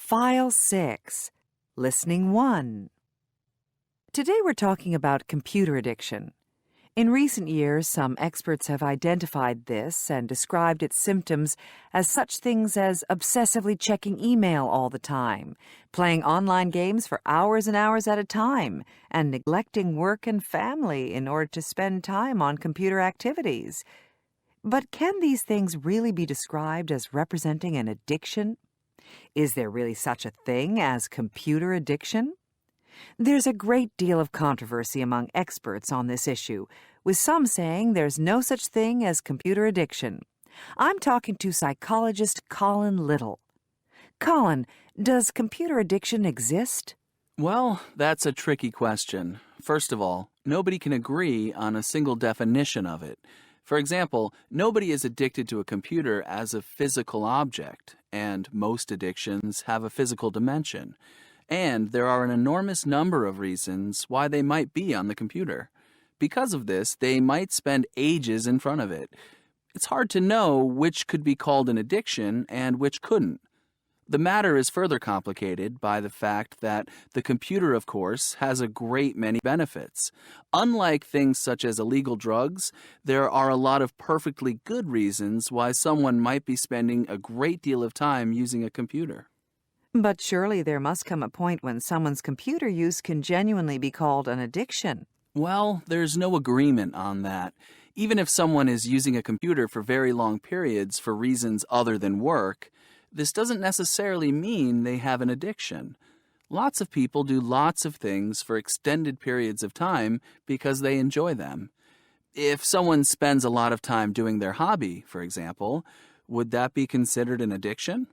File 6, Listening 1. Today we're talking about computer addiction. In recent years, some experts have identified this and described its symptoms as such things as obsessively checking email all the time, playing online games for hours and hours at a time, and neglecting work and family in order to spend time on computer activities. But can these things really be described as representing an addiction? Is there really such a thing as computer addiction? There's a great deal of controversy among experts on this issue, with some saying there's no such thing as computer addiction. I'm talking to psychologist Colin Little. Colin, does computer addiction exist? Well, that's a tricky question. First of all, nobody can agree on a single definition of it. For example, nobody is addicted to a computer as a physical object, and most addictions have a physical dimension. And there are an enormous number of reasons why they might be on the computer. Because of this, they might spend ages in front of it. It's hard to know which could be called an addiction and which couldn't. The matter is further complicated by the fact that the computer, of course, has a great many benefits. Unlike things such as illegal drugs, there are a lot of perfectly good reasons why someone might be spending a great deal of time using a computer. But surely there must come a point when someone's computer use can genuinely be called an addiction. Well, there's no agreement on that. Even if someone is using a computer for very long periods for reasons other than work, this doesn't necessarily mean they have an addiction. Lots of people do lots of things for extended periods of time because they enjoy them. If someone spends a lot of time doing their hobby, for example, would that be considered an addiction?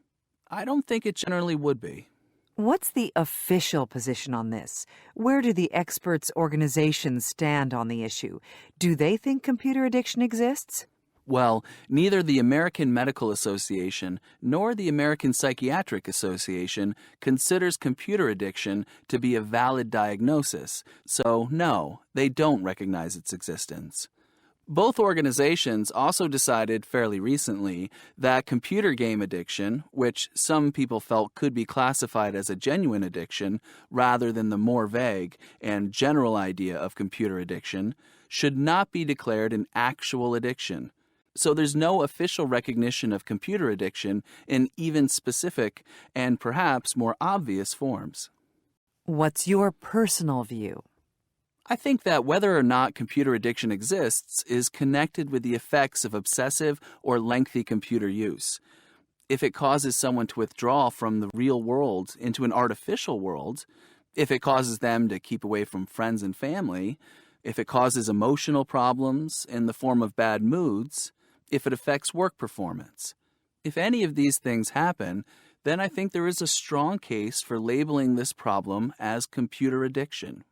I don't think it generally would be. What's the official position on this? Where do the experts' organizations stand on the issue? Do they think computer addiction exists? Well, neither the American Medical Association nor the American Psychiatric Association considers computer addiction to be a valid diagnosis, so no, they don't recognize its existence. Both organizations also decided fairly recently that computer game addiction, which some people felt could be classified as a genuine addiction rather than the more vague and general idea of computer addiction, should not be declared an actual addiction. So there's no official recognition of computer addiction in even specific and perhaps more obvious forms. What's your personal view? I think that whether or not computer addiction exists is connected with the effects of obsessive or lengthy computer use. If it causes someone to withdraw from the real world into an artificial world, if it causes them to keep away from friends and family, if it causes emotional problems in the form of bad moods, if it affects work performance. If any of these things happen, then I think there is a strong case for labeling this problem as computer addiction.